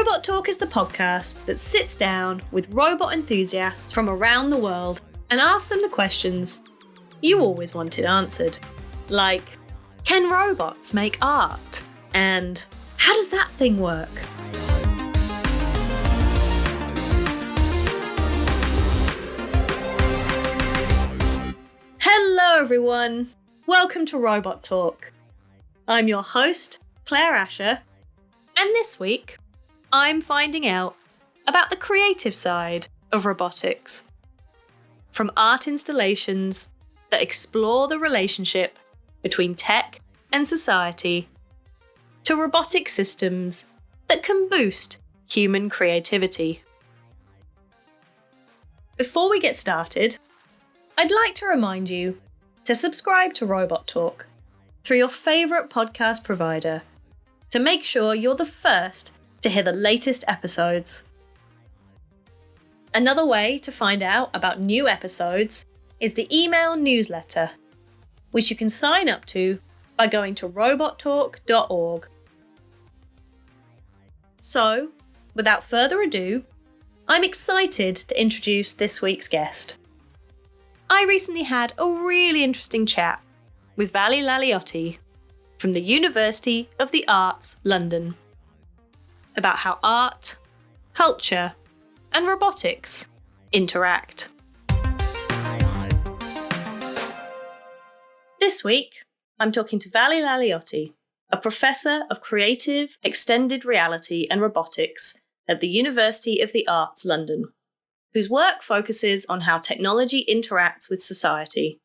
Robot Talk is the podcast that sits down with robot enthusiasts from around the world and asks them the questions you always wanted answered. Like, can robots make art? And how does that thing work? Hello everyone, welcome to Robot Talk. I'm your host, Claire Asher, and this week I'm finding out about the creative side of robotics. From art installations that explore the relationship between tech and society, to robotic systems that can boost human creativity. Before we get started, I'd like to remind you to subscribe to Robot Talk through your favourite podcast provider to make sure you're the first to hear the latest episodes. Another way to find out about new episodes is the email newsletter, which you can sign up to by going to robottalk.org. So, without further ado, I'm excited to introduce this week's guest. I recently had a really interesting chat with Vali Lalioti from the University of the Arts, London, about how art, culture, and robotics interact. This week, I'm talking to Vali Lalioti, a professor of creative extended reality and robotics at the University of the Arts, London, whose work focuses on how technology interacts with society.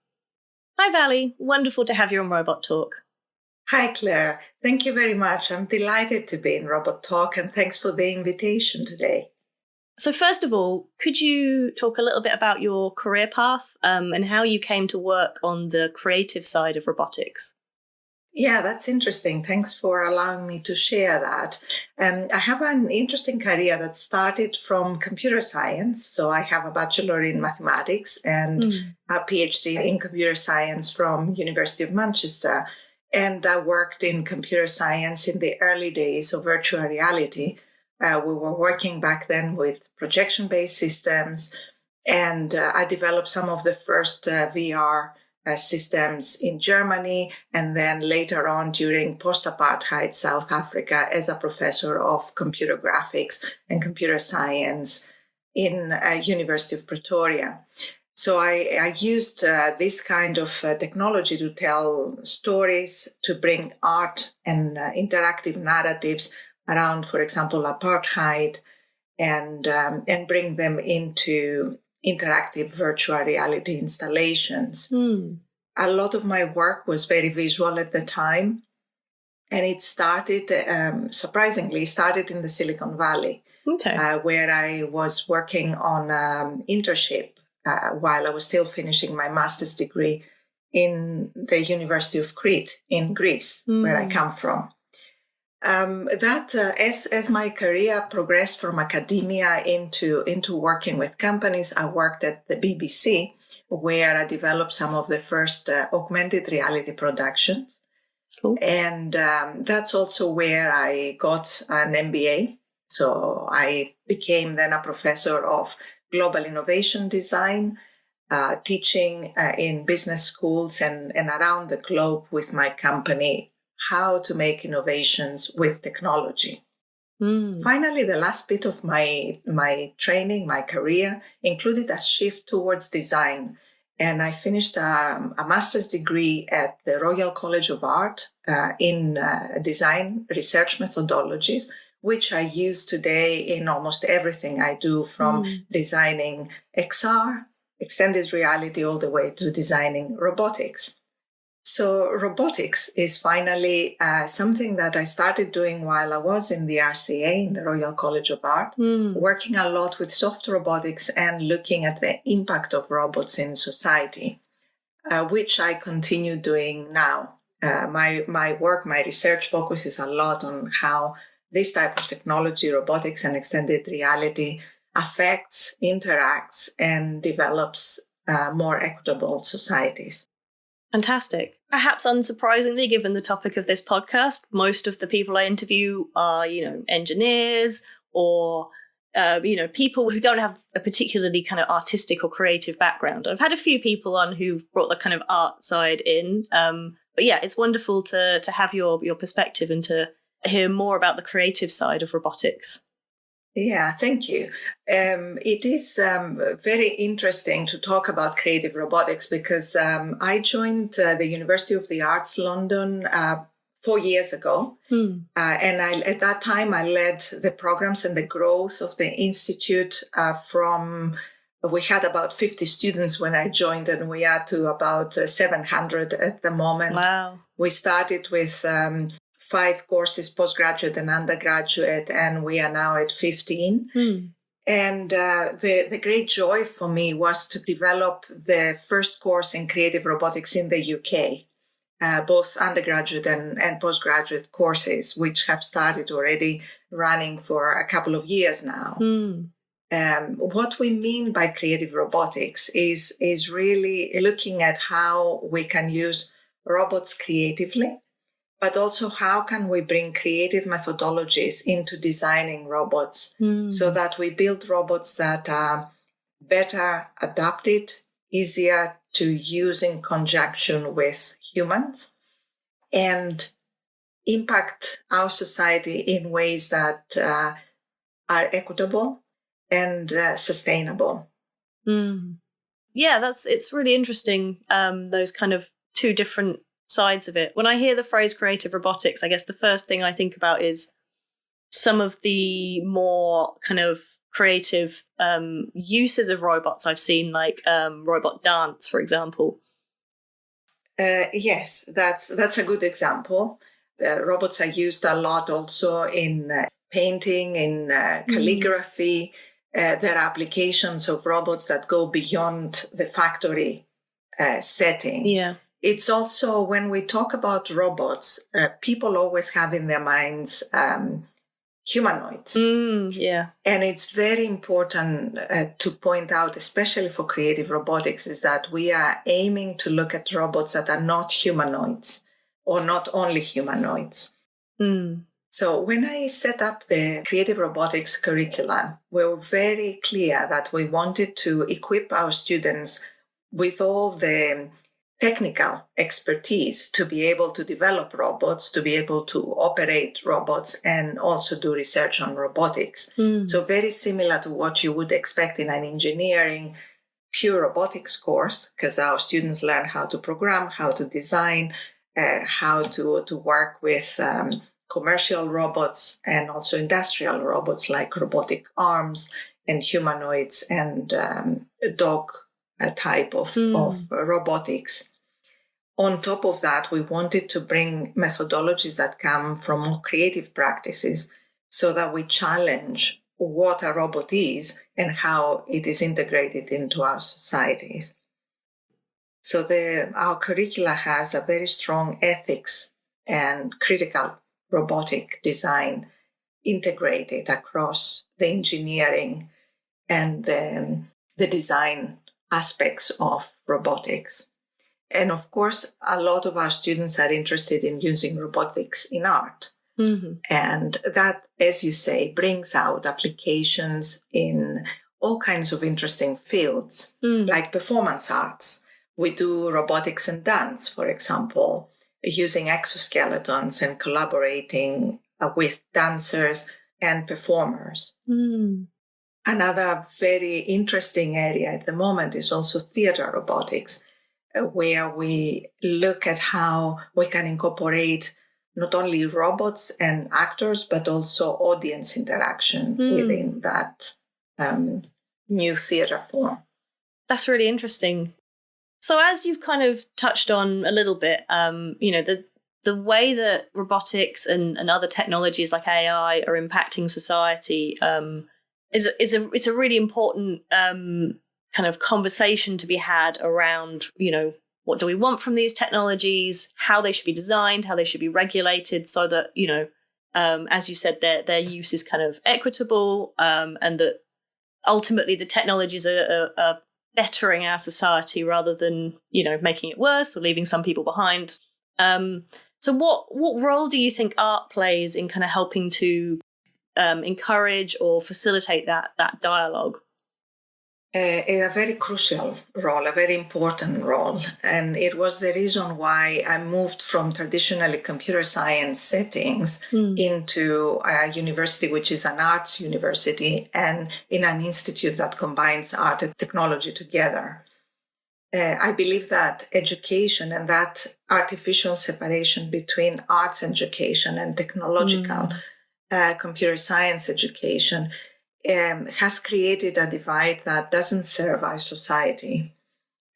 Hi Vali, wonderful to have you on Robot Talk. Hi Claire, thank you very much. I'm delighted to be in Robot Talk and thanks for the invitation today. So first of all, could you talk a little bit about your career path and how you came to work on the creative side of robotics? Yeah, that's interesting. Thanks for allowing me to share that. I have an interesting career that started from computer science. So I have a bachelor in mathematics and a PhD in computer science from University of Manchester. And I worked in computer science in the early days of virtual reality. We were working back then with projection-based systems, and I developed some of the first VR systems in Germany, and then later on during post-apartheid South Africa as a professor of computer graphics and computer science in University of Pretoria. So I used this kind of technology to tell stories, to bring art and interactive narratives around, for example, apartheid, and bring them into interactive virtual reality installations. A lot of my work was very visual at the time, and it started, surprisingly, in the Silicon Valley, where I was working on internship while I was still finishing my master's degree in the University of Crete in Greece, where I come from. As my career progressed from academia into working with companies, I worked at the BBC, where I developed some of the first augmented reality productions. Cool. And that's also where I got an MBA. So I became then a professor of global innovation design, teaching in business schools and around the globe with my company how to make innovations with technology. Finally, the last bit of my training, my career, included a shift towards design. And I finished a master's degree at the Royal College of Art in design research methodologies, which I use today in almost everything I do, from designing XR, extended reality, all the way to designing robotics. So robotics is finally something that I started doing while I was in the RCA, in the Royal College of Art, working a lot with soft robotics and looking at the impact of robots in society, which I continue doing now. My work, my research focuses a lot on how this type of technology, robotics and extended reality, affects, interacts, and develops more equitable societies. Fantastic. Perhaps unsurprisingly, given the topic of this podcast, most of the people I interview are, engineers or people who don't have a particularly kind of artistic or creative background. I've had a few people on who've brought the kind of art side in. But yeah, it's wonderful to have your perspective and to hear more about the creative side of robotics. Yeah, thank you. It is very interesting to talk about creative robotics because I joined the University of the Arts London 4 years ago. And at that time, I led the programs and the growth of the institute we had about 50 students when I joined, and we are to about 700 at the moment. Wow. We started with 5 courses, postgraduate and undergraduate, and we are now at 15. And the great joy for me was to develop the first course in creative robotics in the UK, both undergraduate and postgraduate courses, which have started already running for a couple of years now. What we mean by creative robotics is really looking at how we can use robots creatively, but also how can we bring creative methodologies into designing robots so that we build robots that are better adapted, easier to use in conjunction with humans, and impact our society in ways that are equitable and sustainable. Yeah, it's really interesting, those kind of two different sides of it. When I hear the phrase creative robotics, I guess the first thing I think about is some of the more kind of creative uses of robots I've seen, like robot dance, for example. Yes, that's a good example. Robots are used a lot also in painting, in calligraphy. There are applications of robots that go beyond the factory setting. Yeah. It's also, when we talk about robots, people always have in their minds humanoids. Yeah. And it's very important to point out, especially for creative robotics, is that we are aiming to look at robots that are not humanoids or not only humanoids. So when I set up the creative robotics curriculum, we were very clear that we wanted to equip our students with all the technical expertise to be able to develop robots, to be able to operate robots, and also do research on robotics. So very similar to what you would expect in an engineering pure robotics course, because our students learn how to program, how to design, how to work with commercial robots and also industrial robots like robotic arms and humanoids and dog type of robotics. On top of that, we wanted to bring methodologies that come from more creative practices so that we challenge what a robot is and how it is integrated into our societies. So our curricula has a very strong ethics and critical robotic design integrated across the engineering and the design aspects of robotics. And of course, a lot of our students are interested in using robotics in art. And that, as you say, brings out applications in all kinds of interesting fields, like performance arts. We do robotics and dance, for example, using exoskeletons and collaborating with dancers and performers. Another very interesting area at the moment is also theater robotics, where we look at how we can incorporate not only robots and actors, but also audience interaction within that new theater form. That's really interesting. So as you've kind of touched on a little bit, the way that robotics and other technologies like AI are impacting society it's a really important kind of conversation to be had around, what do we want from these technologies, how they should be designed, how they should be regulated so that, as you said, their use is kind of equitable and that ultimately the technologies are bettering our society rather than, making it worse or leaving some people behind. So what role do you think art plays in kind of helping to encourage or facilitate that dialogue? A very crucial role, a very important role. And it was the reason why I moved from traditionally computer science settings into a university, which is an arts university, and in an institute that combines art and technology together. I believe that education and that artificial separation between arts education and technological computer science education has created a divide that doesn't serve our society.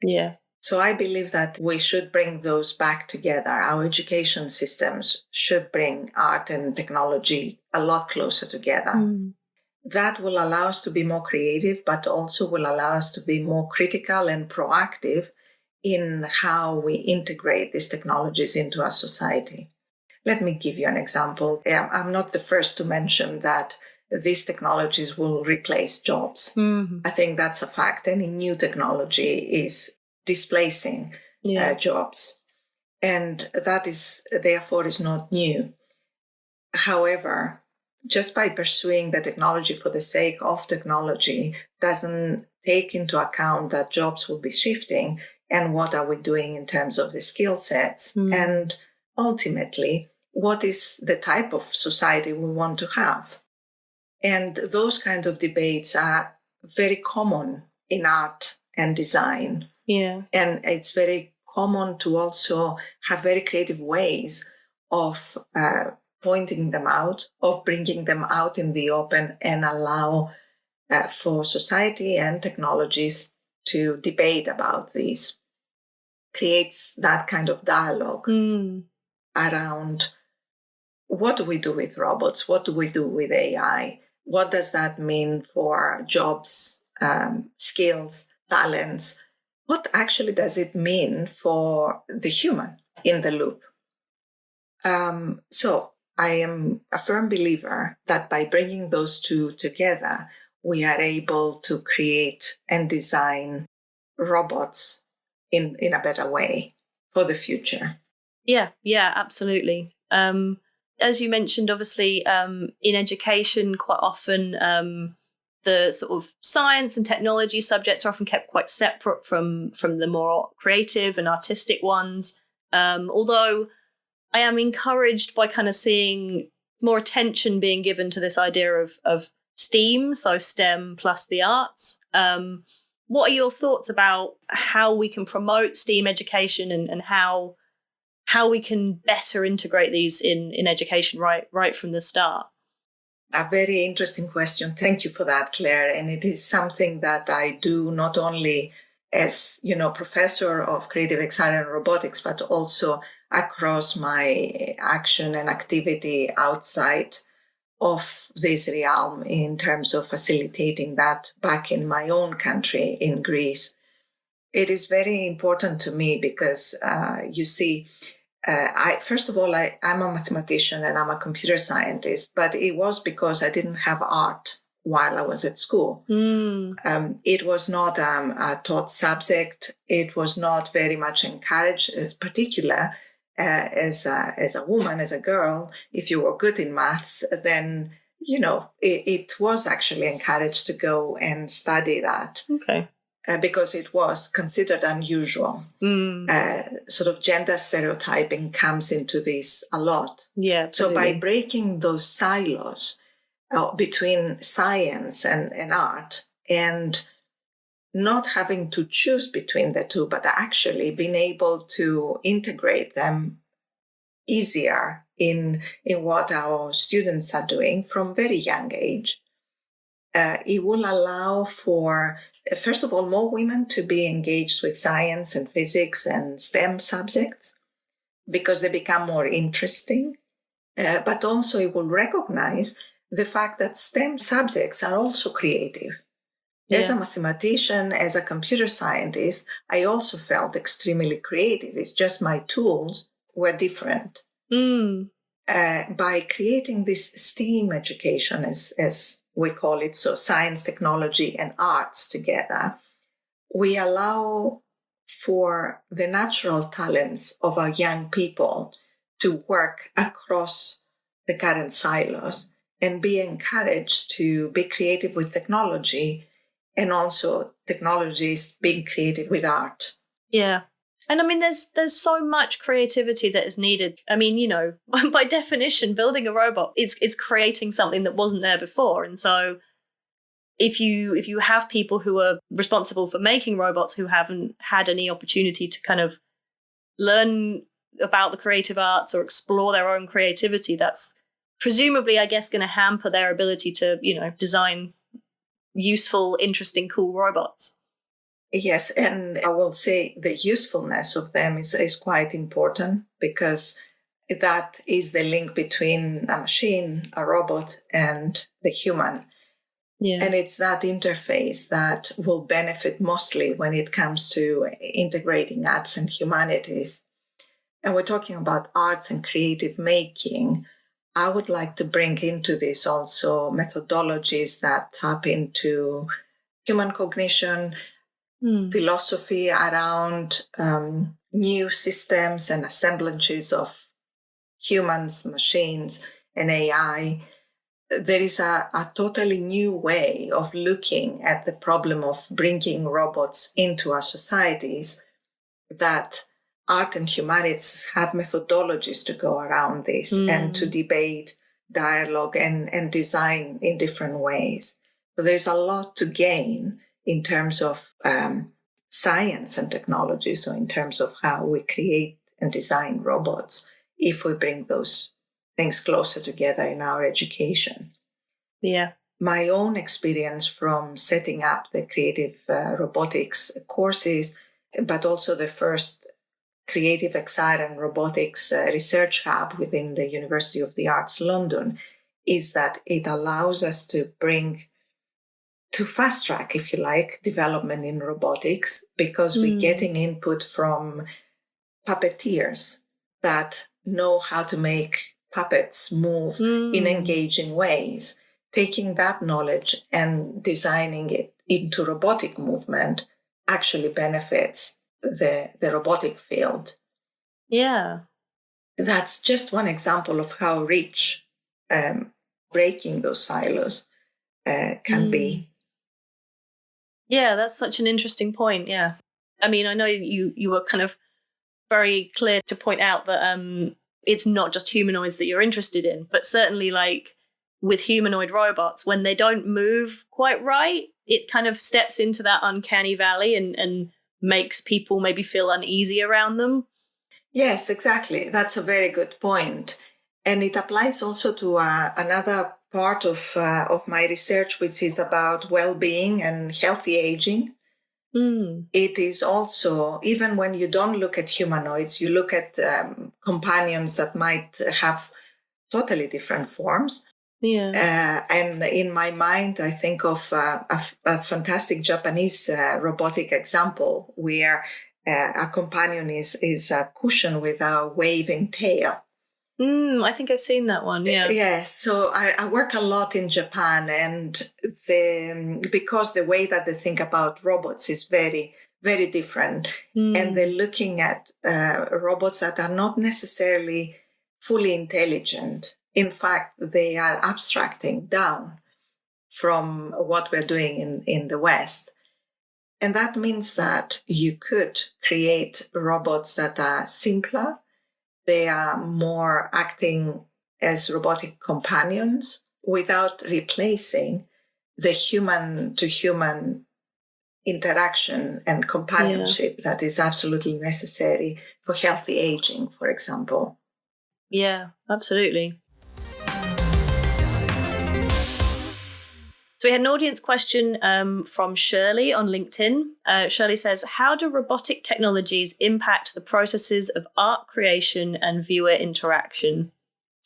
Yeah. So I believe that we should bring those back together. Our education systems should bring art and technology a lot closer together. That will allow us to be more creative, but also will allow us to be more critical and proactive in how we integrate these technologies into our society. Let me give you an example. I'm not the first to mention that these technologies will replace jobs. I think that's a fact. Any new technology is displacing jobs. And that is, therefore, is not new. However, just by pursuing the technology for the sake of technology doesn't take into account that jobs will be shifting and what are we doing in terms of the skill sets. And ultimately, what is the type of society we want to have? And those kind of debates are very common in art and design. Yeah. And it's very common to also have very creative ways of pointing them out, of bringing them out in the open and allow for society and technologies to debate about these. Creates that kind of dialogue around what do we do with robots? What do we do with AI? What does that mean for jobs, skills, talents? What actually does it mean for the human in the loop? So I am a firm believer that by bringing those two together, we are able to create and design robots in a better way for the future. Yeah, absolutely. As you mentioned, obviously, in education, quite often the sort of science and technology subjects are often kept quite separate from the more creative and artistic ones. Although I am encouraged by kind of seeing more attention being given to this idea of STEAM, so STEM plus the arts. What are your thoughts about how we can promote STEAM education and how we can better integrate these in education right from the start? A very interesting question. Thank you for that, Claire. And it is something that I do not only as, professor of creative design and robotics, but also across my action and activity outside of this realm in terms of facilitating that back in my own country, in Greece. It is very important to me because, you see, first of all, I'm a mathematician and I'm a computer scientist, but it was because I didn't have art while I was at school. It was not a taught subject. It was not very much encouraged, in particular, as a woman, as a girl. If you were good in maths, then, it was actually encouraged to go and study that. Okay. Because it was considered unusual. Sort of gender stereotyping comes into this a lot. Yeah. So by breaking those silos between science and art and not having to choose between the two, but actually being able to integrate them easier in what our students are doing from very young age, it will allow for, first of all, more women to be engaged with science and physics and STEM subjects because they become more interesting. But also it will recognize the fact that STEM subjects are also creative. Yeah. As a mathematician, as a computer scientist, I also felt extremely creative. It's just my tools were different. By creating this STEAM education, as we call it, so science, technology, and arts together, we allow for the natural talents of our young people to work across the current silos and be encouraged to be creative with technology, and also technologies being creative with art. Yeah. And I mean, there's so much creativity that is needed. I mean, you know, by definition, building a robot is creating something that wasn't there before. And so if you have people who are responsible for making robots who haven't had any opportunity to kind of learn about the creative arts or explore their own creativity, that's presumably, I guess, going to hamper their ability to, you know, design useful, interesting, cool robots. Yes, and I will say the usefulness of them is quite important, because that is the link between a machine, a robot, and the human. Yeah. And it's that interface that will benefit mostly when it comes to integrating arts and humanities. And we're talking about arts and creative making. I would like to bring into this also methodologies that tap into human cognition, philosophy around new systems and assemblages of humans, machines, and AI. There is a totally new way of looking at the problem of bringing robots into our societies, that art and humanities have methodologies to go around this and to debate, dialogue, and design in different ways. So there's a lot to gain in terms of science and technology, so in terms of how we create and design robots, if we bring those things closer together in our education. Yeah. My own experience from setting up the creative robotics courses, but also the first Creative XR and Robotics Research Hub within the University of the Arts London, is that it allows us to bring, to fast track, if you like, development in robotics, because we're getting input from puppeteers that know how to make puppets move in engaging ways. Taking that knowledge and designing it into robotic movement actually benefits the robotic field. Yeah. That's just one example of how rich breaking those silos can be. Yeah, that's such an interesting point. Yeah. I mean, I know you were kind of very clear to point out that it's not just humanoids that you're interested in, but certainly like with humanoid robots, when they don't move quite right, it kind of steps into that uncanny valley and makes people maybe feel uneasy around them. Yes, exactly. That's a very good point. And it applies also to another part of my research, which is about well-being and healthy aging. It is also, even when you don't look at humanoids, you look at companions that might have totally different forms. Yeah. And in my mind, I think of a fantastic Japanese robotic example where a companion is a cushion with a waving tail. I think I've seen that one. Yeah. Yes. So I work a lot in Japan, and because the way that they think about robots is very, very different, and they're looking at robots that are not necessarily fully intelligent. In fact, they are abstracting down from what we're doing in the West. And that means that you could create robots that are simpler. They are more acting as robotic companions without replacing the human-to-human interaction and companionship that is absolutely necessary for healthy aging, for example. Yeah, absolutely. So we had an audience question from Shirley on LinkedIn. Shirley says, how do robotic technologies impact the processes of art creation and viewer interaction?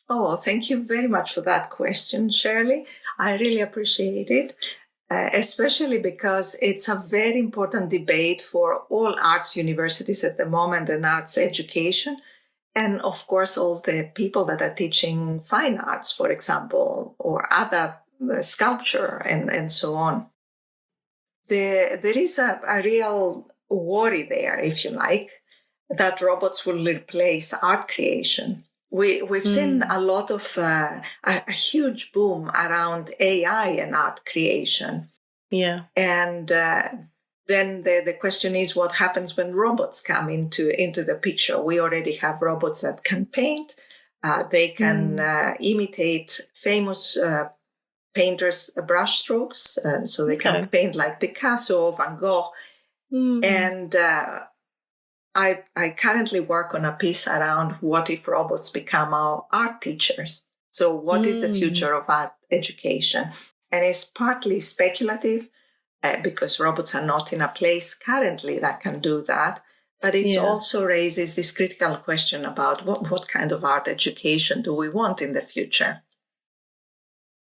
Oh, thank you very much for that question, Shirley. I really appreciate it, especially because it's a very important debate for all arts universities at the moment and arts education. And of course, all the people that are teaching fine arts, for example, or other sculpture and so on. There is a real worry there, if you like, that robots will replace art creation. We've seen a lot of a huge boom around AI and art creation. Yeah. And then the question is, what happens when robots come into the picture? We already have robots that can paint. They can imitate famous painters' brush strokes. So they can paint like Picasso, Van Gogh. And I currently work on a piece around what if robots become our art teachers? So what is the future of art education? And it's partly speculative because robots are not in a place currently that can do that. But it also raises this critical question about what kind of art education do we want in the future?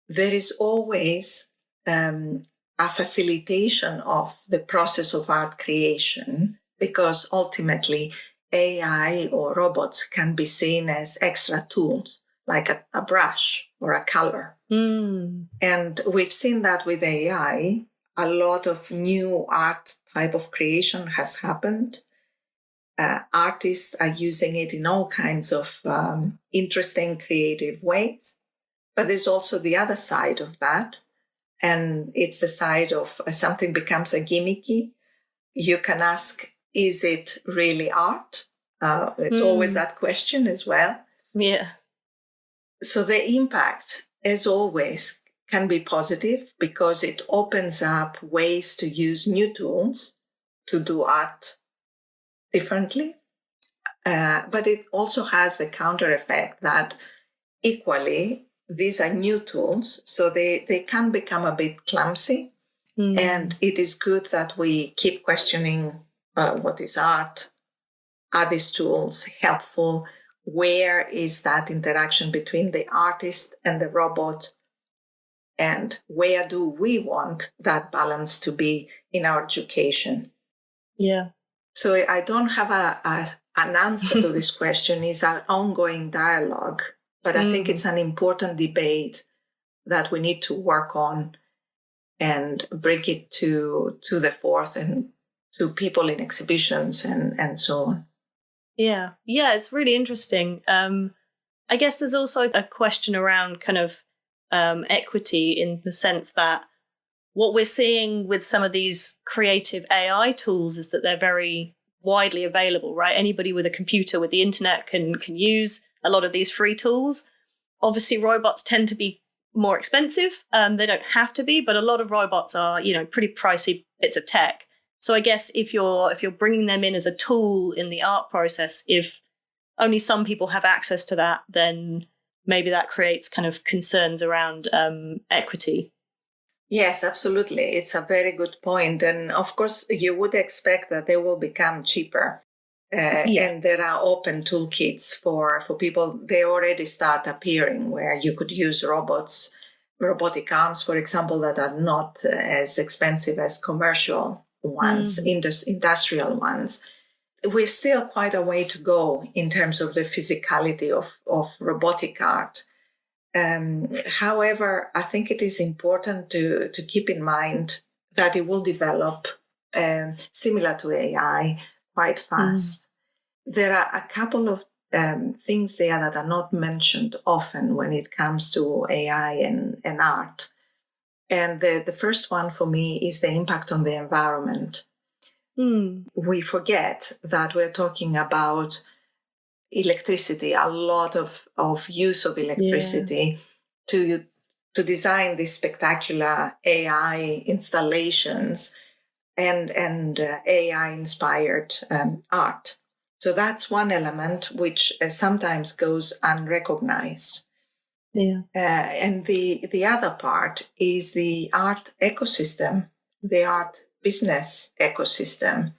There is always a facilitation of the process of art creation, because ultimately AI or robots can be seen as extra tools, like a brush or a color. And we've seen that with AI. A lot of new art type of creation has happened. Artists are using it in all kinds of interesting, creative ways. But there's also the other side of that. And it's the side of something becomes a gimmicky. You can ask, is it really art? There's always that question as well. Yeah. So the impact, as always, can be positive because it opens up ways to use new tools to do art differently. But it also has the counter effect that equally, these are new tools, so they can become a bit clumsy. And it is good that we keep questioning what is art? Are these tools helpful? Where is that interaction between the artist and the robot? And where do we want that balance to be in our education? Yeah. So I don't have an answer to this question. It's an ongoing dialogue, but I think it's an important debate that we need to work on and bring it to the forth and to people in exhibitions and so on. Yeah, it's really interesting. I guess there's also a question around kind of equity, in the sense that what we're seeing with some of these creative AI tools is that they're very widely available, right? Anybody with a computer with the internet can use a lot of these free tools. Obviously, robots tend to be more expensive. They don't have to be, but a lot of robots are, pretty pricey bits of tech. So I guess if you're bringing them in as a tool in the art process, if only some people have access to that, then maybe that creates kind of concerns around equity. Yes, absolutely. It's a very good point. And of course, you would expect that they will become cheaper. And there are open toolkits for people. They already start appearing where you could use robotic arms, for example, that are not as expensive as commercial ones, industrial ones. We're still quite a way to go in terms of the physicality of robotic art. However, I think it is important to keep in mind that it will develop similar to AI quite fast. There are a couple of things there that are not mentioned often when it comes to AI and art. And the first one for me is the impact on the environment. We forget that we're talking about electricity, a lot of use of electricity to design these spectacular AI installations and AI inspired art. So that's one element which sometimes goes unrecognized. And the other part is the art ecosystem, the art business ecosystem.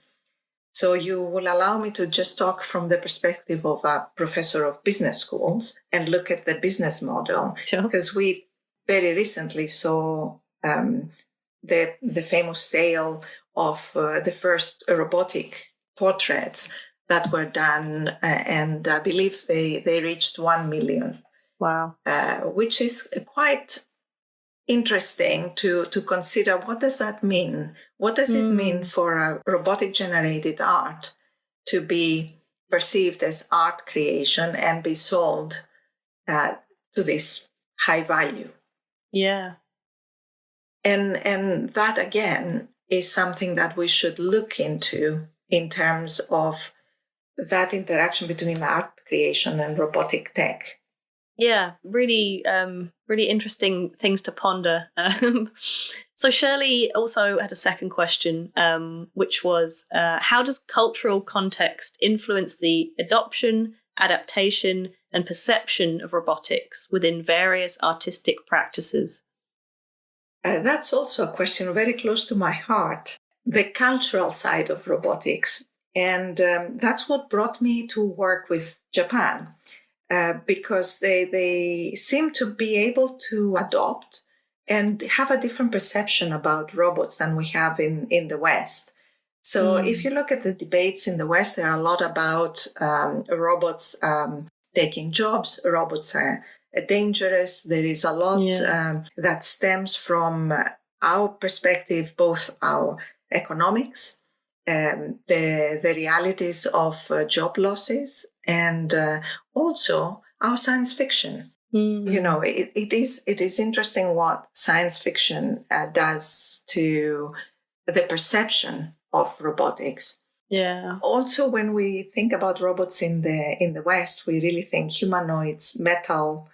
So you will allow me to just talk from the perspective of a professor of business schools and look at the business model. Sure. Because we very recently saw the famous sale of the first robotic portraits that were done, and I believe they reached 1 million. Wow. Which is quite interesting to consider. What does that mean? What does it mean for a robotic generated art to be perceived as art creation and be sold to this high value. Yeah. And that, again, is something that we should look into in terms of that interaction between art creation and robotic tech. Yeah, really, really interesting things to ponder. So Shirley also had a second question, which was, how does cultural context influence the adoption, adaptation, and perception of robotics within various artistic practices? That's also a question very close to my heart, the cultural side of robotics. And that's what brought me to work with Japan. Because they seem to be able to adopt and have a different perception about robots than we have in the West. So if you look at the debates in the West, there are a lot about robots taking jobs, robots are dangerous. There is a lot that stems from our perspective, both our economics, the realities of job losses, and also our science fiction. You know, it is interesting what science fiction does to the perception of robotics. Yeah. Also, when we think about robots in the West, we really think humanoids, metal,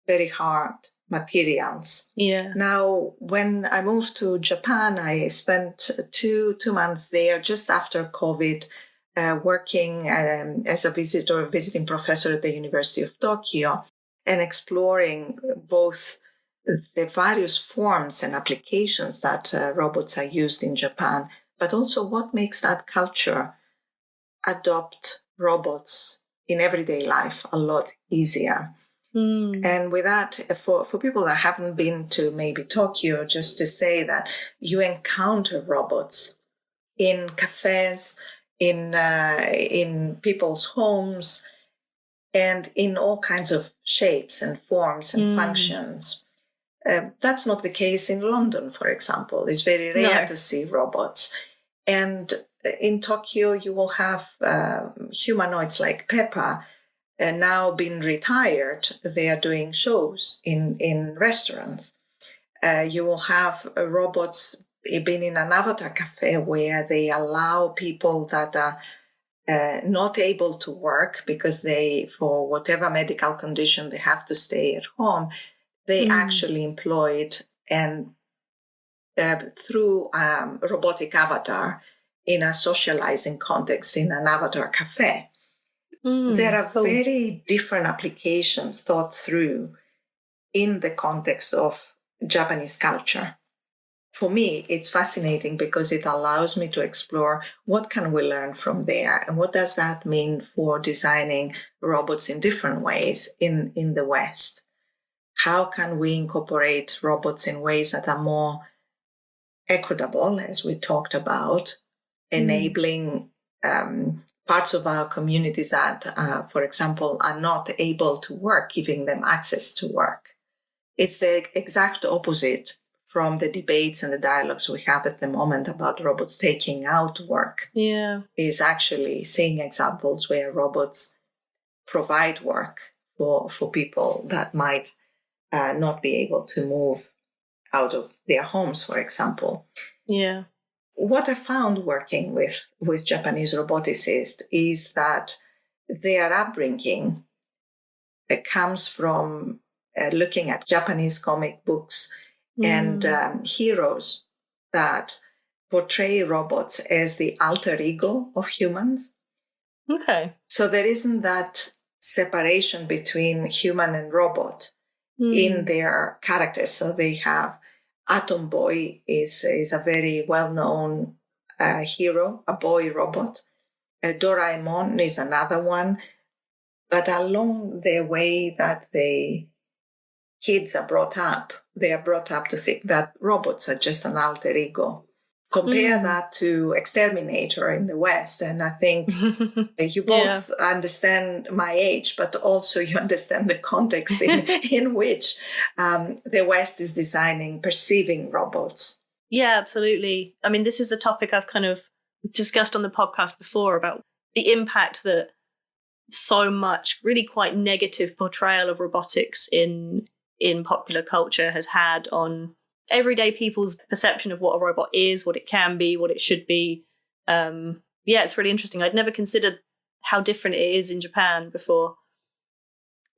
very hard materials. Yeah. Now, when I moved to Japan, I spent two months there just after COVID, working as a visiting professor at the University of Tokyo, and exploring both the various forms and applications that robots are used in Japan, but also what makes that culture adopt robots in everyday life a lot easier. And with that, for people that haven't been to maybe Tokyo, just to say that you encounter robots in cafes, in people's homes, and in all kinds of shapes and forms and functions. That's not the case in London, for example. It's very rare to see robots. And in Tokyo, you will have humanoids like Peppa, now been retired. They are doing shows in restaurants. You will have robots being in an avatar cafe where they allow people that are not able to work because they, for whatever medical condition, they have to stay at home. They actually employed and through robotic avatar in a socializing context in an avatar cafe. There are very different applications thought through in the context of Japanese culture. For me, it's fascinating because it allows me to explore what can we learn from there and what does that mean for designing robots in different ways in the West. How can we incorporate robots in ways that are more equitable, as we talked about, enabling parts of our communities that, for example, are not able to work, giving them access to work. It's the exact opposite from the debates and the dialogues we have at the moment about robots taking out work. Yeah. Is actually seeing examples where robots provide work for people that might not be able to move out of their homes, for example. Yeah. What I found working with Japanese roboticists is that their upbringing comes from looking at Japanese comic books and heroes that portray robots as the alter ego of humans. Okay. So there isn't that separation between human and robot in their characters. So they have Atom Boy is a very well-known hero, a boy robot. Doraemon is another one. But along the way that the kids are brought up, they are brought up to think that robots are just an alter ego. Compare that to Exterminator in the West, and I think you both understand my age, but also you understand the context in which the West is designing, perceiving robots. Yeah, absolutely. I mean, this is a topic I've kind of discussed on the podcast before about the impact that so much really quite negative portrayal of robotics in popular culture has had on everyday people's perception of what a robot is, what it can be, what it should be. It's really interesting. I'd never considered how different it is in Japan before.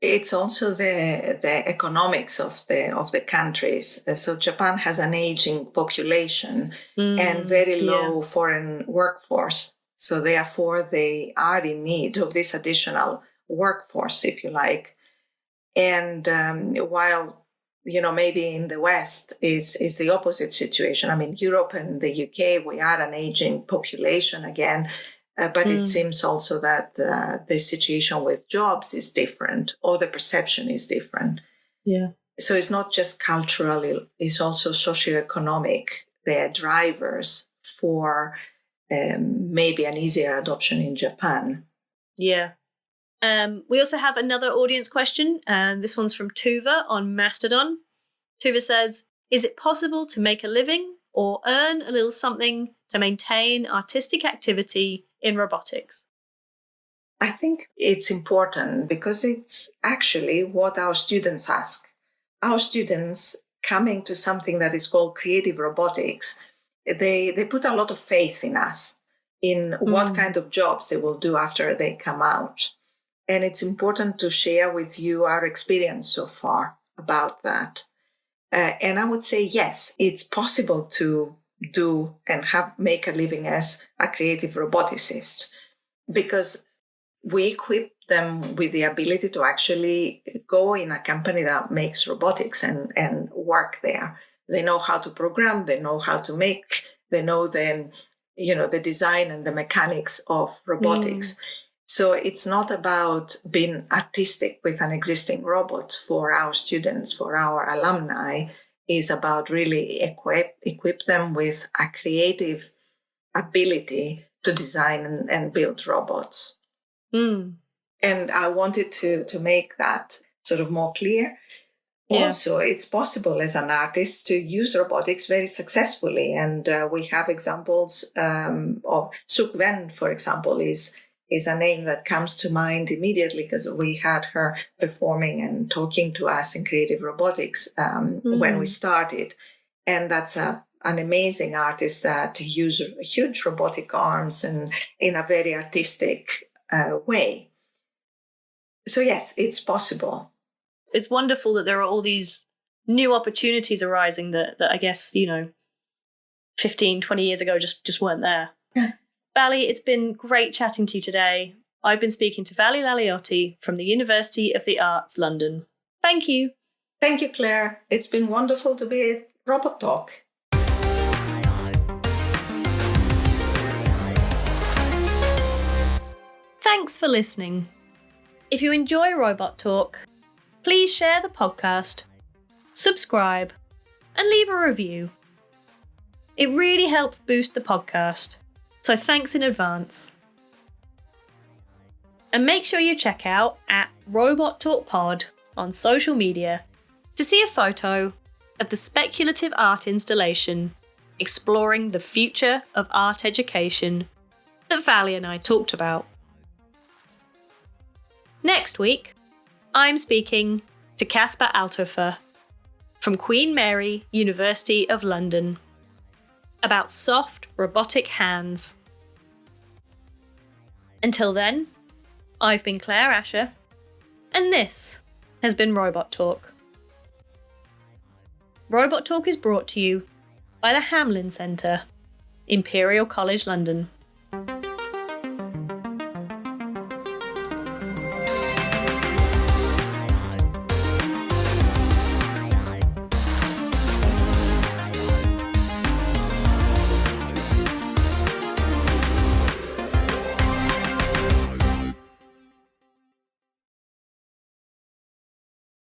It's also the economics of the countries. So Japan has an aging population and very low foreign workforce. So therefore, they are in need of this additional workforce, if you like. And while, maybe in the West is the opposite situation. I mean, Europe and the UK, we are an aging population again. But it seems also that the situation with jobs is different, or the perception is different. Yeah. So it's not just cultural, it's also socioeconomic. They are drivers for maybe an easier adoption in Japan. Yeah. We also have another audience question. This one's from Tuva on Mastodon. Tuva says, is it possible to make a living or earn a little something to maintain artistic activity in robotics? I think it's important because it's actually what our students ask. Our students coming to something that is called Creative Robotics, they put a lot of faith in us, in what kind of jobs they will do after they come out. And it's important to share with you our experience so far about that. And I would say, yes, it's possible to do and make a living as a creative roboticist, because we equip them with the ability to actually go in a company that makes robotics and work there. They know how to program, they know how to make, they know the design and the mechanics of robotics. So it's not about being artistic with an existing robot for our students, for our alumni. Is about really equip them with a creative ability to design and build robots. And I wanted to make that sort of more clear. Yeah. Also, it's possible as an artist to use robotics very successfully. And we have examples of Suk Ven, for example, is a name that comes to mind immediately because we had her performing and talking to us in Creative Robotics when we started. And that's an amazing artist that uses huge robotic arms and in a very artistic way. So yes, it's possible. It's wonderful that there are all these new opportunities arising that I guess, 15, 20 years ago just weren't there. Yeah. Vali, it's been great chatting to you today. I've been speaking to Vali Lalioti from the University of the Arts, London. Thank you. Thank you, Claire. It's been wonderful to be at Robot Talk. Thanks for listening. If you enjoy Robot Talk, please share the podcast, subscribe, and leave a review. It really helps boost the podcast. So thanks in advance. And make sure you check out @Robot Talk Pod on social media to see a photo of the speculative art installation exploring the future of art education that Vali and I talked about. Next week, I'm speaking to Caspar Althofer from Queen Mary, University of London, about soft robotic hands. Until then, I've been Claire Asher, and this has been Robot Talk. Robot Talk is brought to you by the Hamlin Centre, Imperial College London.